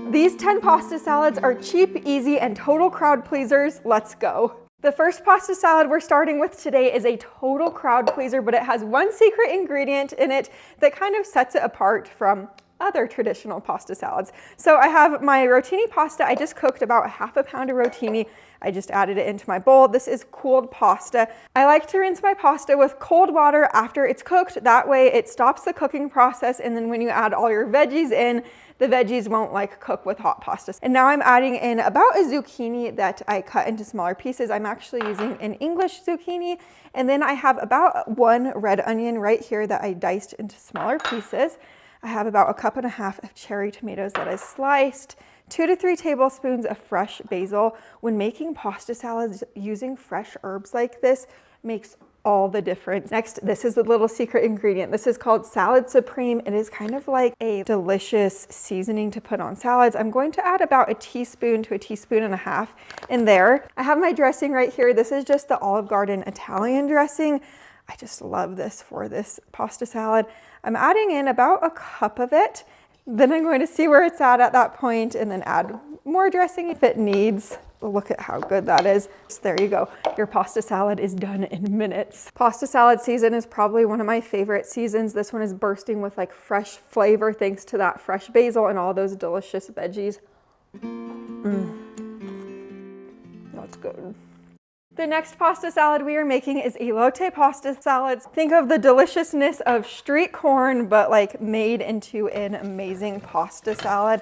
These 10 pasta salads are cheap, easy, and total crowd pleasers. Let's go. The first pasta salad we're starting with today is a total crowd pleaser, but it has one secret ingredient in it that kind of sets it apart from other traditional pasta salads. So I have my rotini pasta. I just cooked about half a pound of rotini. I just added it into my bowl. This is cooled pasta. I like to rinse my pasta with cold water after it's cooked. That way it stops the cooking process, and then when you add all your veggies in, the veggies won't like cook with hot pasta. And now I'm adding in about a zucchini that I cut into smaller pieces. I'm actually using an English zucchini. And then I have about one red onion right here that I diced into smaller pieces. I have about 1.5 cups of cherry tomatoes that I sliced, 2 to 3 tablespoons of fresh basil. When making pasta salads, using fresh herbs like this makes all the difference. Next, this is the little secret ingredient. This is called Salad Supreme. It is kind of like a delicious seasoning to put on salads. I'm going to add about 1 teaspoon to 1.5 teaspoons in there. I have my dressing right here. This is just the Olive Garden Italian dressing. I just love this for this pasta salad. I'm adding in about 1 cup of it. Then I'm going to see where it's at that point and then add more dressing if it needs. Look at how good that is. So there you go. Your pasta salad is done in minutes. Pasta salad season is probably one of my favorite seasons. This one is bursting with like fresh flavor thanks to that fresh basil and all those delicious veggies. That's good. The next pasta salad we are making is elote pasta salads. Think of the deliciousness of street corn, but like made into an amazing pasta salad.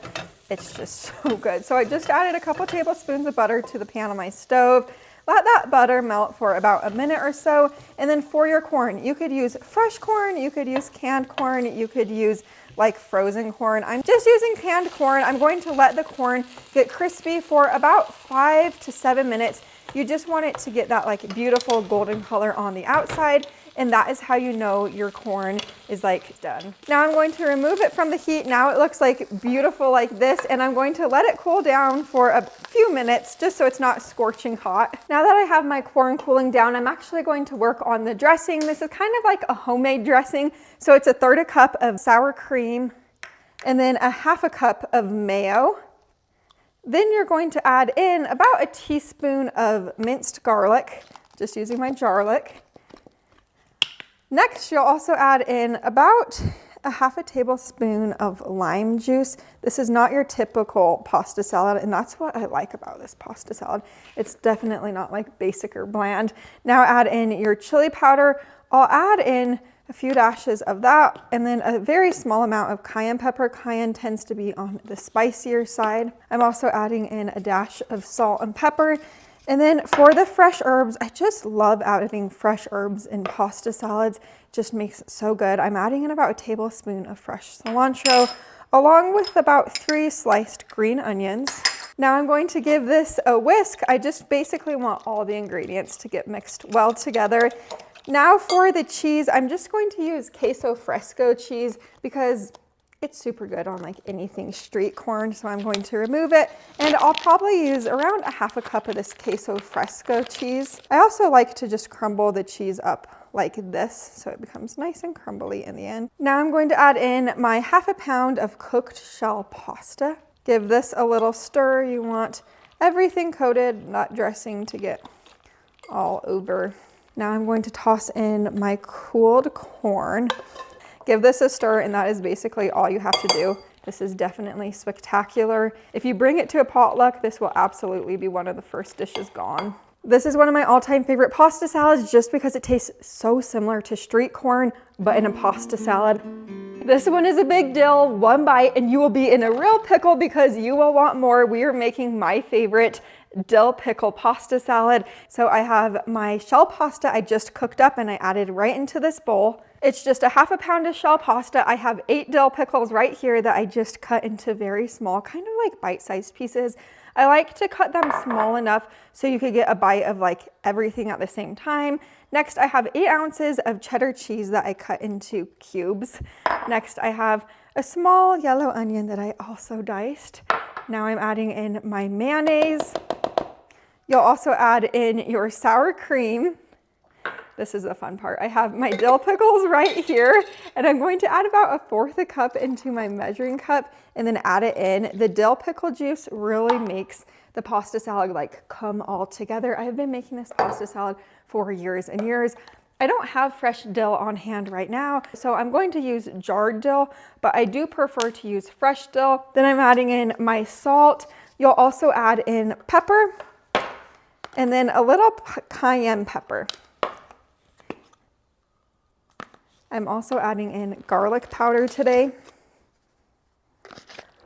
It's just so good. So I just added a couple tablespoons of butter to the pan on my stove. Let that butter melt for about a minute or so. And then for your corn, you could use fresh corn, you could use canned corn, you could use like frozen corn. I'm just using canned corn. I'm going to let the corn get crispy for about 5 to 7 minutes. You just want it to get that like beautiful golden color on the outside, and that is how you know your corn is like done. Now I'm going to remove it from the heat. Now it looks like beautiful like this, and I'm going to let it cool down for a few minutes just so it's not scorching hot. Now that I have my corn cooling down, I'm actually going to work on the dressing. This is kind of like a homemade dressing. So it's 1/3 cup of sour cream and then 1/2 cup of mayo. Then you're going to add in about 1 teaspoon of minced garlic, just using my jarlic. Next, you'll also add in about 1/2 tablespoon of lime juice. This is not your typical pasta salad, and that's what I like about this pasta salad. It's definitely not like basic or bland. Now add in your chili powder. I'll add in a few dashes of that, and then a very small amount of cayenne pepper. Cayenne tends to be on the spicier side. I'm also adding in a dash of salt and pepper. And then for the fresh herbs, I just love adding fresh herbs in pasta salads. It just makes it so good. I'm adding in about 1 tablespoon of fresh cilantro, along with about 3 sliced green onions. Now I'm going to give this a whisk. I just basically want all the ingredients to get mixed well together. Now for the cheese, I'm just going to use queso fresco cheese because it's super good on like anything street corn. So I'm going to remove it, and I'll probably use around 1/2 cup of this queso fresco cheese. I also like to just crumble the cheese up like this so it becomes nice and crumbly in the end. Now I'm going to add in my 1/2 pound of cooked shell pasta. Give this a little stir. You want everything coated, not dressing to get all over. Now I'm going to toss in my cooled corn. Give this a stir, and that is basically all you have to do. This is definitely spectacular. If you bring it to a potluck, this will absolutely be one of the first dishes gone. This is one of my all-time favorite pasta salads just because it tastes so similar to street corn, but in a pasta salad. This one is a big deal. One bite and you will be in a real pickle because you will want more. We are making my favorite dill pickle pasta salad. So I have my shell pasta I just cooked up and I added right into this bowl. It's just 1/2 pound of shell pasta. I have 8 dill pickles right here that I just cut into very small, kind of like bite-sized pieces. I like to cut them small enough so you could get a bite of like everything at the same time. Next, I have 8 ounces of cheddar cheese that I cut into cubes. Next, I have a small yellow onion that I also diced. Now I'm adding in my mayonnaise. You'll also add in your sour cream. This is the fun part. I have my dill pickles right here, and I'm going to add about 1/4 cup into my measuring cup and then add it in. The dill pickle juice really makes the pasta salad like come all together. I have been making this pasta salad for years and years. I don't have fresh dill on hand right now, so I'm going to use jarred dill, but I do prefer to use fresh dill. Then I'm adding in my salt. You'll also add in pepper and then a little cayenne pepper. I'm also adding in garlic powder today.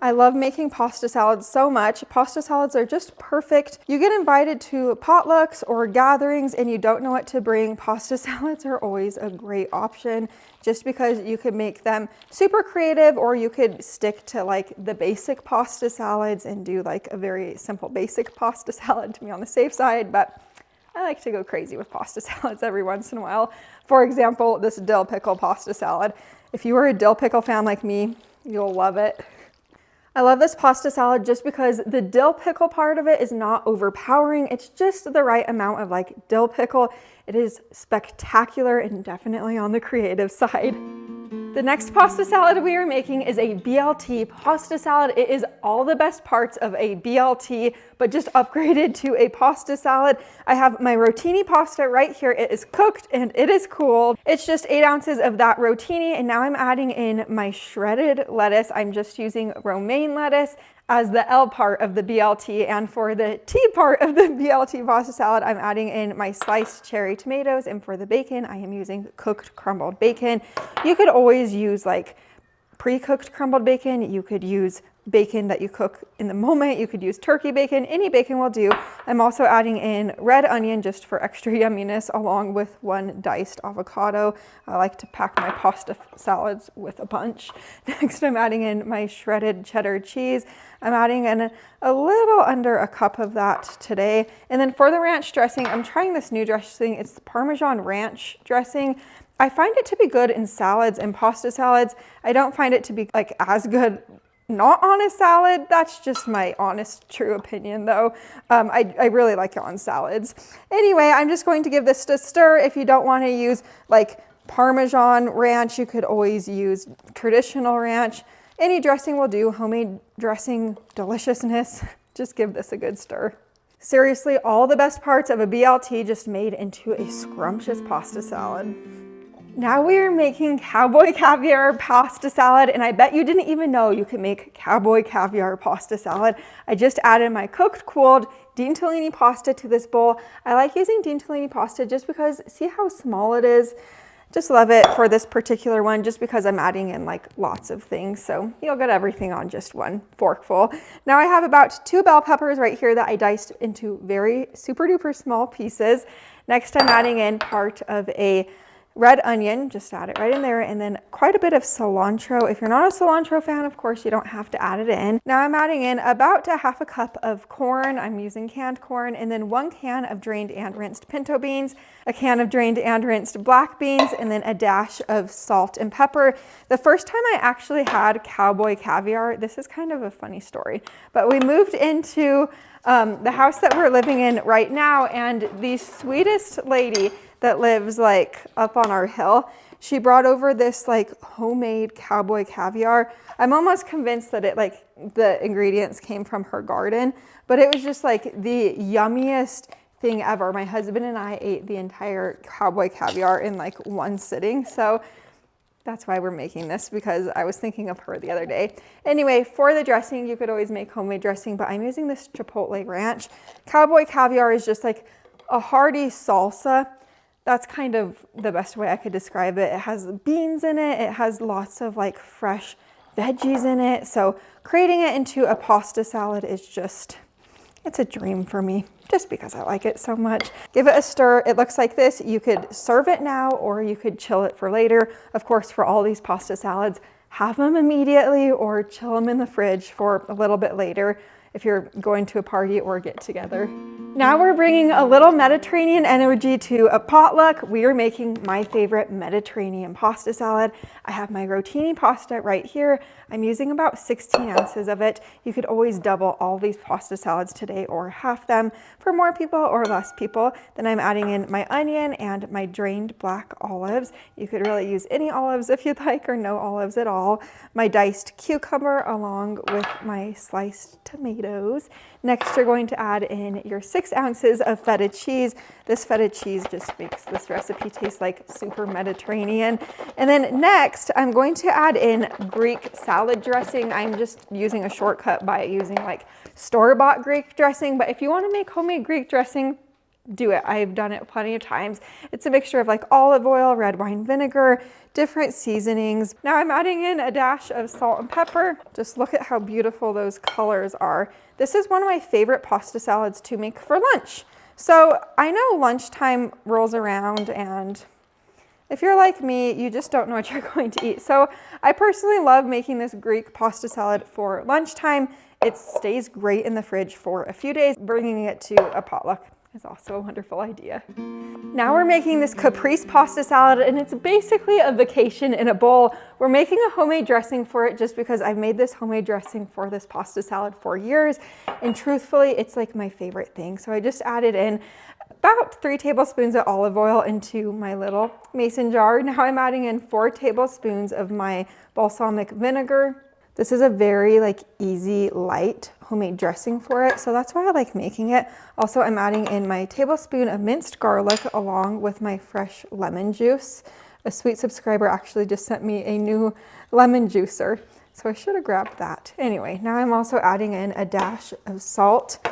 I love making pasta salads so much. Pasta salads are just perfect. You get invited to potlucks or gatherings and you don't know what to bring. Pasta salads are always a great option just because you could make them super creative, or you could stick to like the basic pasta salads and do like a very simple basic pasta salad to be on the safe side. But I like to go crazy with pasta salads every once in a while. For example, this dill pickle pasta salad. If you are a dill pickle fan like me, you'll love it. I love this pasta salad just because the dill pickle part of it is not overpowering. It's just the right amount of like dill pickle. It is spectacular and definitely on the creative side. The next pasta salad we are making is a BLT pasta salad. It is all the best parts of a BLT, but just upgraded to a pasta salad. I have my rotini pasta right here. It is cooked and it is cooled. It's just 8 ounces of that rotini, and now I'm adding in my shredded lettuce. I'm just using romaine lettuce as the L part of the BLT, and for the T part of the BLT pasta salad, I'm adding in my sliced cherry tomatoes, and for the bacon, I am using cooked crumbled bacon. You could always use like pre-cooked crumbled bacon. You could use bacon that you cook in the moment. You could use turkey bacon. Any bacon will do. I'm also adding in red onion just for extra yumminess, along with 1 diced avocado. I like to pack my pasta salads with a bunch. Next, I'm adding in my shredded cheddar cheese. I'm adding in a little under a cup of that today. And then for the ranch dressing, I'm trying this new dressing. It's the Parmesan ranch dressing. I find it to be good in salads and pasta salads. I don't find it to be like as good not on a salad. That's just my honest, true opinion though. I really like it on salads. Anyway, I'm just going to give this a stir. If you don't want to use like Parmesan ranch, you could always use traditional ranch. Any dressing will do, homemade dressing deliciousness. Just give this a good stir. Seriously, all the best parts of a BLT just made into a scrumptious pasta salad. Now we are making Cowboy Caviar pasta salad, and I bet you didn't even know you could make Cowboy Caviar pasta salad. I just added my cooked, cooled Tortellini pasta to this bowl. I like using Tortellini pasta just because, see how small it is? Just love it for this particular one, just because I'm adding in like lots of things. So you'll get everything on just one forkful. Now I have about 2 bell peppers right here that I diced into very super duper small pieces. Next, I'm adding in part of a red onion, just add it right in there, and then quite a bit of cilantro. If you're not a cilantro fan, of course, you don't have to add it in. Now I'm adding in about 1/2 cup of corn. I'm using canned corn, and then 1 can of drained and rinsed pinto beans, a can of drained and rinsed black beans, and then a dash of salt and pepper. The first time I actually had Cowboy Caviar, this is kind of a funny story, but we moved into the house that we're living in right now, and the sweetest lady that lives like up on our hill, she brought over this like homemade Cowboy Caviar. I'm almost convinced that it like the ingredients came from her garden, but it was just like the yummiest thing ever. My husband and I ate the entire Cowboy Caviar in like one sitting. So that's why we're making this, because I was thinking of her the other day. Anyway, for the dressing, you could always make homemade dressing, but I'm using this Chipotle ranch. Cowboy Caviar is just like a hearty salsa. That's kind of the best way I could describe it. It has beans in it. It has lots of like fresh veggies in it. So creating it into a pasta salad is just, it's a dream for me, just because I like it so much. Give it a stir. It looks like this. You could serve it now, or you could chill it for later. Of course, for all these pasta salads, have them immediately or chill them in the fridge for a little bit later. if you're going to a party or get together. Now we're bringing a little Mediterranean energy to a potluck. We are making my favorite Mediterranean pasta salad. I have my rotini pasta right here. I'm using about 16 ounces of it. You could always double all these pasta salads today or half them for more people or less people. Then I'm adding in my onion and my drained black olives. You could really use any olives if you'd like, or no olives at all. My diced cucumber along with my sliced tomatoes. Next, you're going to add in your 6 ounces of feta cheese. This feta cheese just makes this recipe taste like super Mediterranean. And then next, I'm going to add in Greek salad dressing. I'm just using a shortcut by using like store-bought Greek dressing, but if you want to make homemade Greek dressing, do it. I've done it plenty of times. It's a mixture of like olive oil, red wine vinegar, different seasonings. Now I'm adding in a dash of salt and pepper. Just look at how beautiful those colors are. This is one of my favorite pasta salads to make for lunch. So I know lunchtime rolls around, and if you're like me, you just don't know what you're going to eat. So I personally love making this Greek pasta salad for lunchtime. It stays great in the fridge for a few days. Bringing it to a potluck is also a wonderful idea. Now we're making this caprese pasta salad, and it's basically a vacation in a bowl. We're making a homemade dressing for it just because I've made this homemade dressing for this pasta salad for years, and truthfully, it's like my favorite thing. So I just added in about 3 tablespoons of olive oil into my little mason jar. Now I'm adding in 4 tablespoons of my balsamic vinegar. This is a very like easy, light homemade dressing for it, so that's why I like making it. Also, I'm adding in my tablespoon of minced garlic along with my fresh lemon juice. A sweet subscriber actually just sent me a new lemon juicer, so I should have grabbed that. Anyway, now I'm also adding in a dash of salt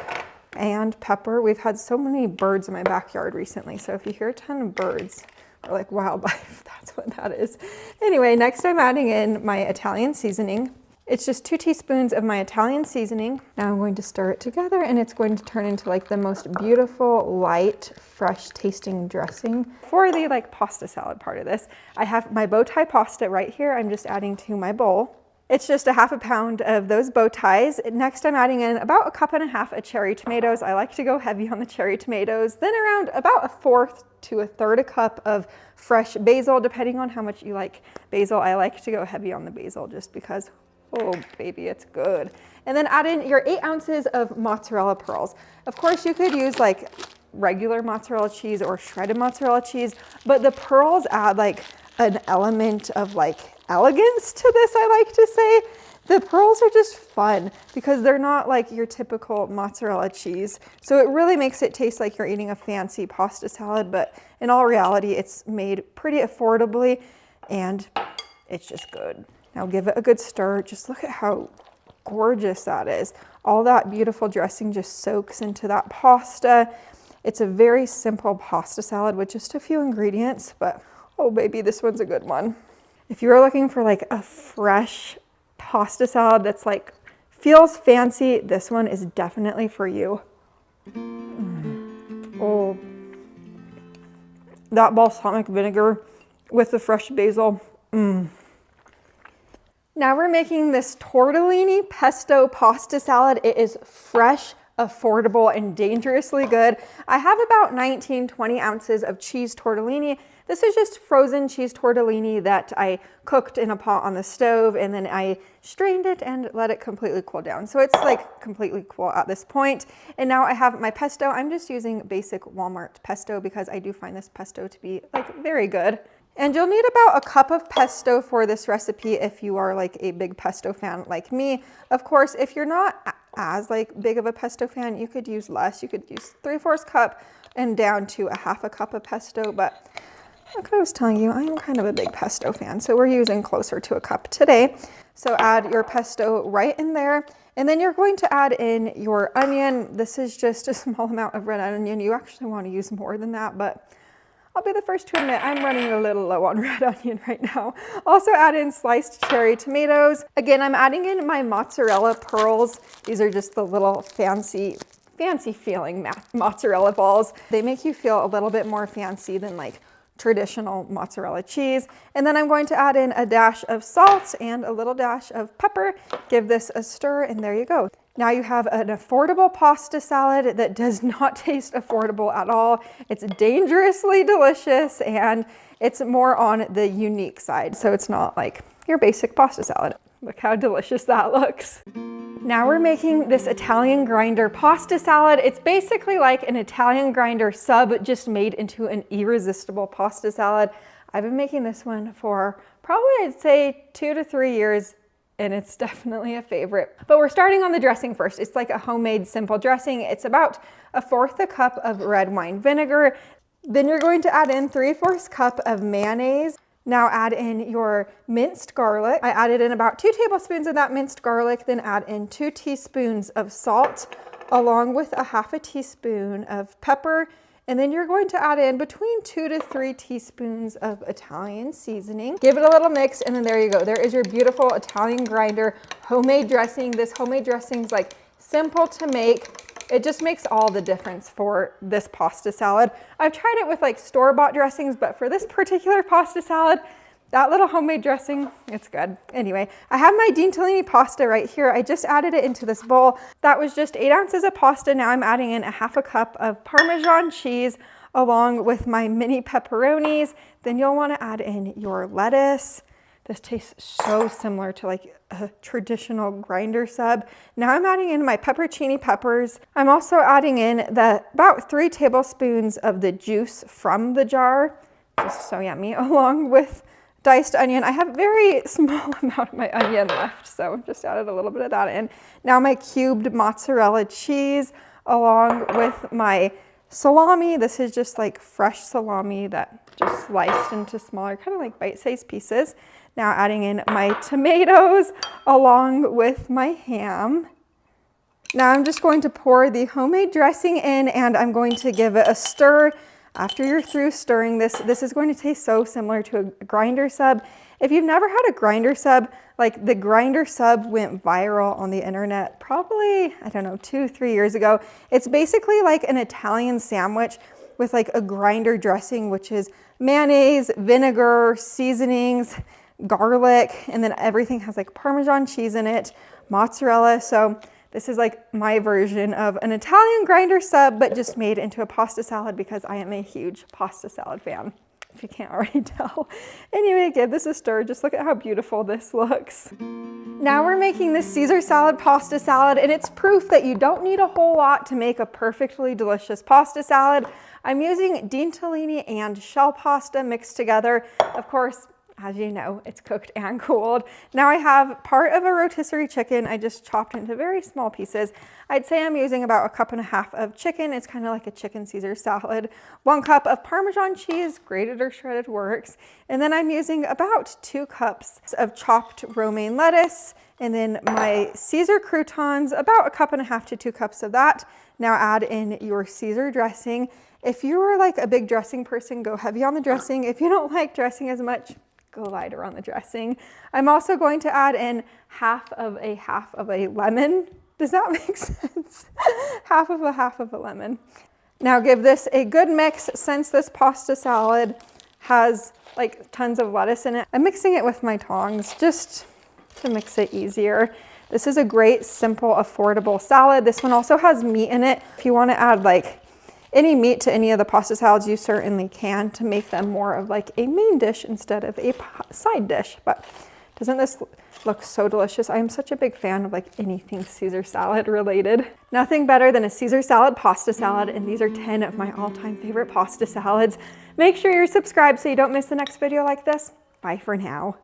and pepper. We've had so many birds in my backyard recently, so if you hear a ton of birds, or like wildlife, that's what that is. Anyway, next I'm adding in my Italian seasoning. It's just 2 teaspoons of my Italian seasoning. Now I'm going to stir it together, and it's going to turn into like the most beautiful, light, fresh tasting dressing. For the like pasta salad part of this, I have my bow tie pasta right here. I'm just adding to my bowl. It's just a half a pound of those bow ties. Next, I'm adding in about 1.5 cups of cherry tomatoes. I like to go heavy on the cherry tomatoes. Then around about 1/4 to 1/3 cup of fresh basil, depending on how much you like basil. I like to go heavy on the basil just because, oh baby, it's good. And then add in your 8 ounces of mozzarella pearls. Of course, you could use like regular mozzarella cheese or shredded mozzarella cheese, but the pearls add like an element of like elegance to this, I like to say. The pearls are just fun because they're not like your typical mozzarella cheese. So it really makes it taste like you're eating a fancy pasta salad, but in all reality, it's made pretty affordably and it's just good. Now give it a good stir. Just look at how gorgeous that is. All that beautiful dressing just soaks into that pasta. It's a very simple pasta salad with just a few ingredients, but oh baby, this one's a good one. If you are looking for like a fresh pasta salad that's like feels fancy, this one is definitely for you. Oh, that balsamic vinegar with the fresh basil. Now we're making this tortellini pesto pasta salad. It is fresh, affordable, and dangerously good. I have about 19-20 ounces of cheese tortellini. This is just frozen cheese tortellini that I cooked in a pot on the stove, and then I strained it and let it completely cool down. So it's like completely cool at this point. And now I have my pesto. I'm just using basic Walmart pesto because I do find this pesto to be like very good. And you'll need about 1 cup of pesto for this recipe if you are like a big pesto fan like me. Of course, if you're not as like big of a pesto fan, you could use less. You could use 3/4 cup and down to 1/2 cup of pesto, but like I was telling you, I'm kind of a big pesto fan, so we're using closer to 1 cup today. So add your pesto right in there, and then you're going to add in your onion. This is just a small amount of red onion. You actually want to use more than that, but I'll be the first to admit I'm running a little low on red onion right now. Also add in sliced cherry tomatoes. Again, I'm adding in my mozzarella pearls. These are just the little fancy feeling mozzarella balls. They make you feel a little bit more fancy than like traditional mozzarella cheese. And then I'm going to add in a dash of salt and a little dash of pepper. Give this a stir, and there you go. Now you have an affordable pasta salad that does not taste affordable at all. It's dangerously delicious and it's more on the unique side. So it's not like your basic pasta salad. Look how delicious that looks. Now we're making this Italian grinder pasta salad. It's basically like an Italian grinder sub just made into an irresistible pasta salad. I've been making this one for probably, I'd say 2 to 3 years, and it's definitely a favorite. But we're starting on the dressing first. It's like a homemade simple dressing. It's about 1/4 cup of red wine vinegar. Then you're going to add in 3/4 cup of mayonnaise. Now add in your minced garlic. I added in about 2 tablespoons of that minced garlic, then add in 2 teaspoons of salt, along with 1/2 teaspoon of pepper. And then you're going to add in between 2 to 3 teaspoons of Italian seasoning. Give it a little mix, and then there you go. There is your beautiful Italian grinder homemade dressing. This homemade dressing is like simple to make. It just makes all the difference for this pasta salad. I've tried it with like store-bought dressings, but for this particular pasta salad, that little homemade dressing, it's good. Anyway, I have my Tortellini pasta right here. I just added it into this bowl. That was just 8 ounces of pasta. Now I'm adding in 1/2 cup of Parmesan cheese along with my mini pepperonis. Then you'll want to add in your lettuce. This tastes so similar to like a traditional grinder sub. Now I'm adding in my pepperoncini peppers. I'm also adding in about 3 tablespoons of the juice from the jar. Just so yummy, along with diced onion. I have a very small amount of my onion left, so just added a little bit of that in. Now my cubed mozzarella cheese along with my salami. This is just like fresh salami that just sliced into smaller, kind of like bite-sized pieces. Now adding in my tomatoes along with my ham. Now I'm just going to pour the homemade dressing in, and I'm going to give it a stir. After you're through stirring this is going to taste so similar to a grinder sub. If you've never had a grinder sub, like the grinder sub went viral on the internet probably, I don't know, 2-3 years ago. It's basically like an Italian sandwich with like a grinder dressing, which is mayonnaise, vinegar, seasonings, garlic, and then everything has like Parmesan cheese in it, mozzarella. So this is like my version of an Italian grinder sub, but just made into a pasta salad because I am a huge pasta salad fan, if you can't already tell. Anyway, give this a stir. Just look at how beautiful this looks. Now we're making this Caesar salad pasta salad, and it's proof that you don't need a whole lot to make a perfectly delicious pasta salad. I'm using Tortellini and shell pasta mixed together. Of course, as you know, it's cooked and cooled. Now I have part of a rotisserie chicken I just chopped into very small pieces. I'd say I'm using about 1.5 cups of chicken. It's kind of like a chicken Caesar salad. 1 cup of Parmesan cheese, grated or shredded works. And then I'm using about 2 cups of chopped romaine lettuce. And then my Caesar croutons, about 1.5 cups to 2 cups of that. Now add in your Caesar dressing. If you are like a big dressing person, go heavy on the dressing. If you don't like dressing as much, go lighter on the dressing. I'm also going to add in half of a lemon. Does that make sense? half of a lemon. Now give this a good mix. Since this pasta salad has like tons of lettuce in it, I'm mixing it with my tongs just to mix it easier. This is a great, simple, affordable salad. This one also has meat in it. If you want to add like any meat to any of the pasta salads, you certainly can, to make them more of like a main dish instead of a side dish. But doesn't this look so delicious? I'm such a big fan of like anything Caesar salad related. Nothing better than a Caesar salad pasta salad, and these are 10 of my all-time favorite pasta salads. Make sure you're subscribed so you don't miss the next video like this. Bye for now.